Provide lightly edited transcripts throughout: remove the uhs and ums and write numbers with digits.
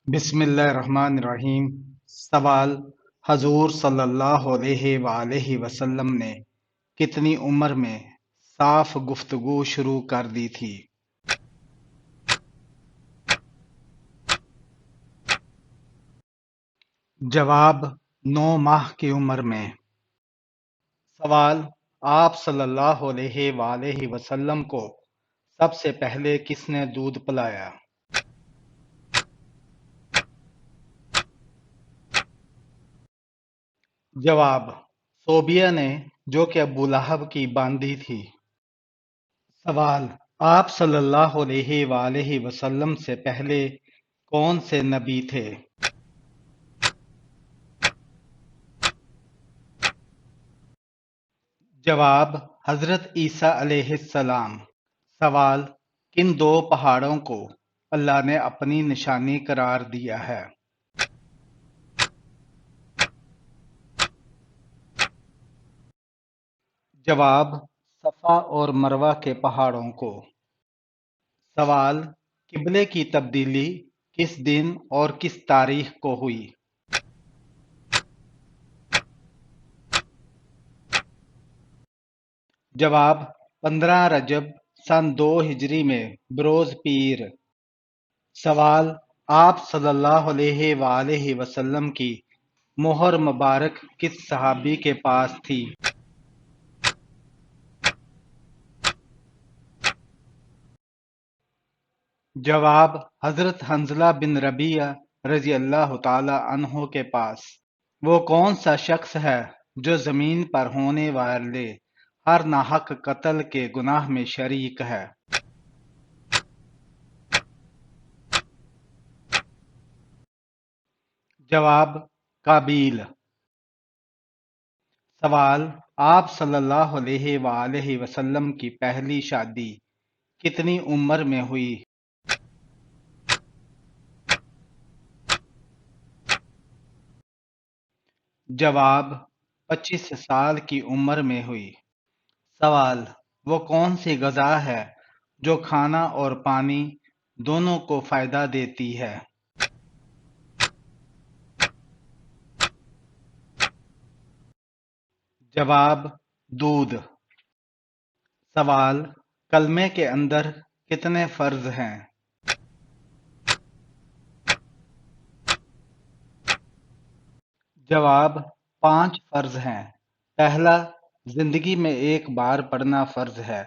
بسم اللہ الرحمن الرحیم۔ سوال: حضور صلی اللہ علیہ وآلہ وسلم نے کتنی عمر میں صاف گفتگو شروع کر دی تھی؟ جواب: 9 ماہ کی عمر میں۔ سوال: آپ صلی اللہ علیہ وآلہ وسلم کو سب سے پہلے کس نے دودھ پلایا؟ جواب: صوبیہ نے، جو کہ ابو لہب کی باندی تھی۔ سوال: آپ صلی اللہ علیہ وآلہ وسلم سے پہلے کون سے نبی تھے؟ جواب: حضرت عیسیٰ علیہ السلام۔ سوال: کن 2 پہاڑوں کو اللہ نے اپنی نشانی قرار دیا ہے؟ جواب: صفا اور مروہ کے پہاڑوں کو۔ سوال: قبلے کی تبدیلی کس دن اور کس تاریخ کو ہوئی؟ جواب: 15 رجب سن 2 ہجری میں بروز پیر۔ سوال: آپ صلی اللہ علیہ وآلہ وسلم کی مہر مبارک کس صحابی کے پاس تھی؟ جواب: حضرت حنظلہ بن ربیعہ رضی اللہ تعالی عنہ کے پاس۔ وہ کون سا شخص ہے جو زمین پر ہونے والے ہر ناحق قتل کے گناہ میں شریک ہے؟ جواب: قابیل۔ سوال: آپ صلی اللہ علیہ وآلہ وسلم کی پہلی شادی کتنی عمر میں ہوئی؟ جواب: 25 سال کی عمر میں ہوئی۔ سوال: وہ کون سی غذا ہے جو کھانا اور پانی دونوں کو فائدہ دیتی ہے؟ جواب: دودھ۔ سوال: کلمے کے اندر کتنے فرض ہیں؟ جواب: 5 فرض ہیں۔ پہلا، زندگی میں ایک بار پڑھنا فرض ہے۔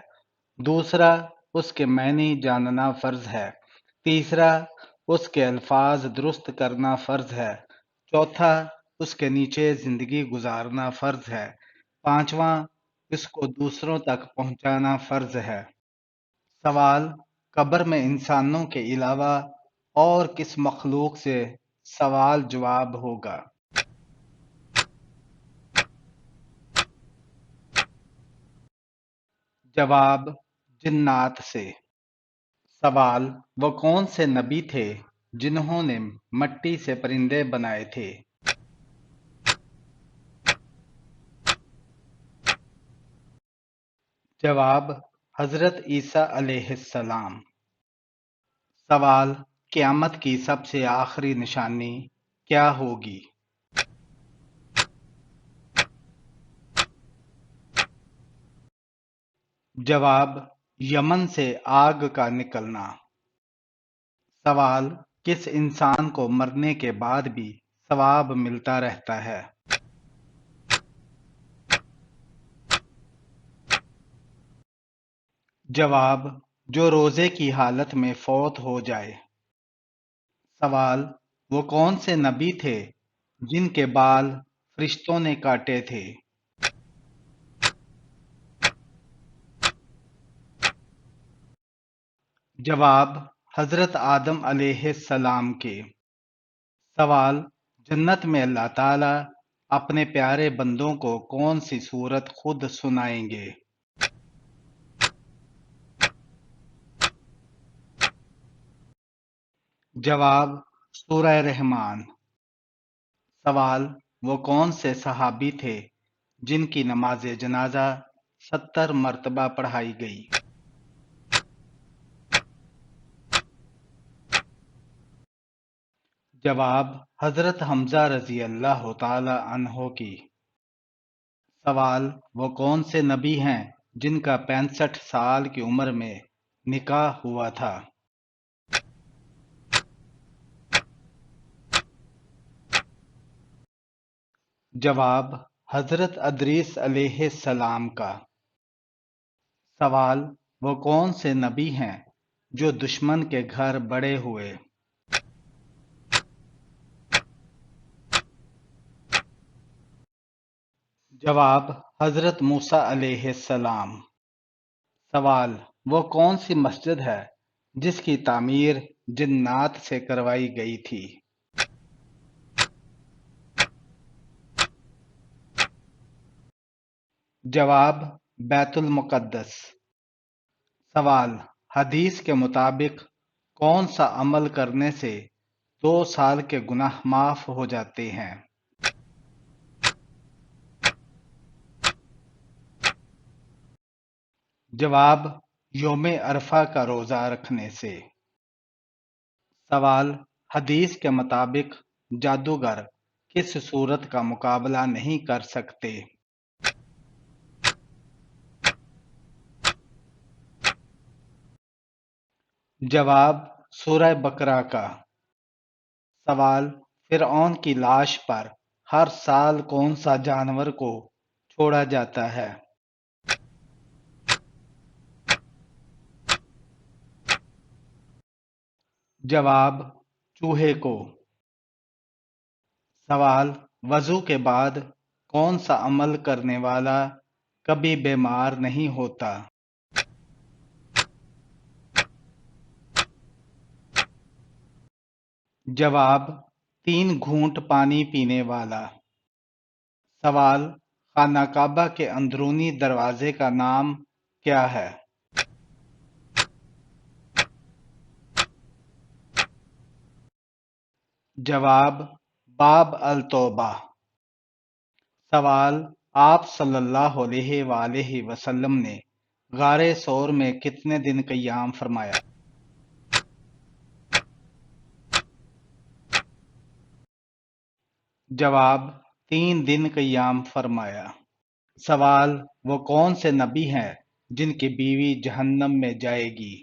دوسرا، اس کے معنی جاننا فرض ہے۔ تیسرا، اس کے الفاظ درست کرنا فرض ہے۔ چوتھا، اس کے نیچے زندگی گزارنا فرض ہے۔ پانچواں، اس کو دوسروں تک پہنچانا فرض ہے۔ سوال: قبر میں انسانوں کے علاوہ اور کس مخلوق سے سوال جواب ہوگا؟ جواب: جنات سے۔ سوال: وہ کون سے نبی تھے جنہوں نے مٹی سے پرندے بنائے تھے؟ جواب: حضرت عیسیٰ علیہ السلام۔ سوال: قیامت کی سب سے آخری نشانی کیا ہوگی؟ جواب: یمن سے آگ کا نکلنا۔ سوال: کس انسان کو مرنے کے بعد بھی ثواب ملتا رہتا ہے؟ جواب: جو روزے کی حالت میں فوت ہو جائے۔ سوال: وہ کون سے نبی تھے جن کے بال فرشتوں نے کاٹے تھے؟ جواب: حضرت آدم علیہ السلام کے۔ سوال: جنت میں اللہ تعالی اپنے پیارے بندوں کو کون سی صورت خود سنائیں گے؟ جواب: سورہ رحمان۔ سوال: وہ کون سے صحابی تھے جن کی نماز جنازہ 70 مرتبہ پڑھائی گئی؟ جواب: حضرت حمزہ رضی اللہ تعالی عنہ کی۔ سوال: وہ کون سے نبی ہیں جن کا 65 سال کی عمر میں نکاح ہوا تھا؟ جواب: حضرت ادریس علیہ السلام کا۔ سوال: وہ کون سے نبی ہیں جو دشمن کے گھر بڑے ہوئے؟ جواب: حضرت موسیٰ علیہ السلام۔ سوال: وہ کون سی مسجد ہے جس کی تعمیر جنات سے کروائی گئی تھی؟ جواب: بیت المقدس۔ سوال: حدیث کے مطابق کون سا عمل کرنے سے 2 سال کے گناہ معاف ہو جاتے ہیں؟ جواب: یوم عرفہ کا روزہ رکھنے سے۔ سوال: حدیث کے مطابق جادوگر کس صورت کا مقابلہ نہیں کر سکتے؟ جواب: سورہ بقرہ کا۔ سوال: فرعون کی لاش پر ہر سال کون سا جانور کو چھوڑا جاتا ہے؟ جواب: چوہے کو۔ سوال: وضو کے بعد کون سا عمل کرنے والا کبھی بیمار نہیں ہوتا؟ جواب: 3 گھونٹ پانی پینے والا۔ سوال: خانہ کعبہ کے اندرونی دروازے کا نام کیا ہے؟ جواب: باب التوبہ۔ سوال: آپ صلی اللہ علیہ وآلہ وسلم نے غار ثور میں کتنے دن قیام فرمایا؟ جواب: 3 دن قیام فرمایا۔ سوال: وہ کون سے نبی ہیں جن کی بیوی جہنم میں جائے گی؟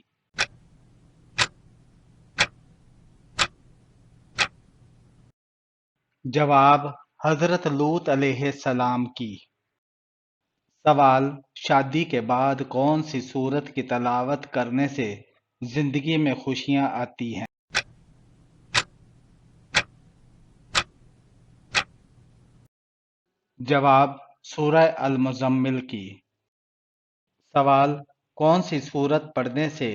جواب: حضرت لوط علیہ السلام کی۔ سوال: شادی کے بعد کون سی سورت کی تلاوت کرنے سے زندگی میں خوشیاں آتی ہیں؟ جواب: سورہ المزمل کی۔ سوال: کون سی سورت پڑھنے سے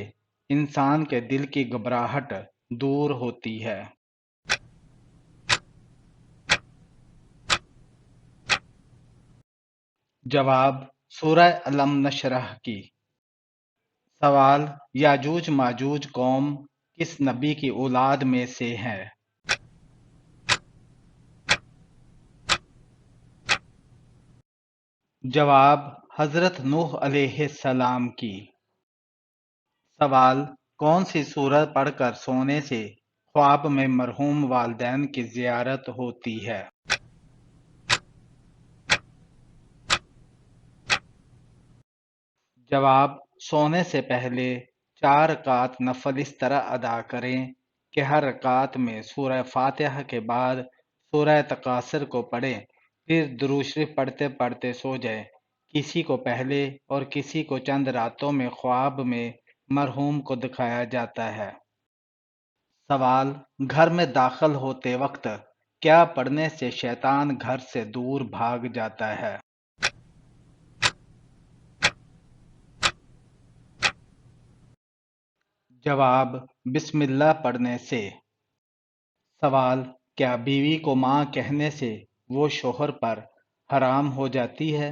انسان کے دل کی گھبراہٹ دور ہوتی ہے؟ جواب: سورہ الم نشرح کی۔ سوال: یاجوج ماجوج قوم کس نبی کی اولاد میں سے ہے؟ جواب: حضرت نوح علیہ السلام کی۔ سوال: کون سی سورت پڑھ کر سونے سے خواب میں مرحوم والدین کی زیارت ہوتی ہے؟ جواب: سونے سے پہلے 4 رکعت نفل اس طرح ادا کریں کہ ہر رکعت میں سورہ فاتحہ کے بعد سورہ تکاثر کو پڑھیں، پھر درود شریف پڑھتے پڑھتے سو جائیں۔ کسی کو پہلے اور کسی کو چند راتوں میں خواب میں مرحوم کو دکھایا جاتا ہے۔ سوال: گھر میں داخل ہوتے وقت کیا پڑھنے سے شیطان گھر سے دور بھاگ جاتا ہے؟ جواب: بسم اللہ پڑھنے سے۔ سوال: کیا بیوی کو ماں کہنے سے وہ شوہر پر حرام ہو جاتی ہے؟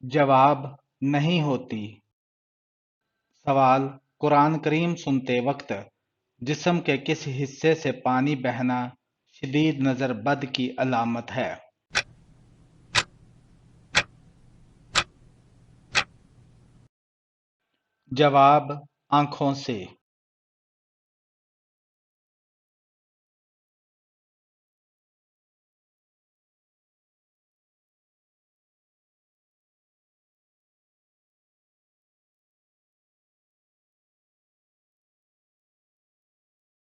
جواب: نہیں ہوتی۔ سوال: قرآن کریم سنتے وقت جسم کے کس حصے سے پانی بہنا شدید نظر بد کی علامت ہے؟ جواب: آنکھوں سے۔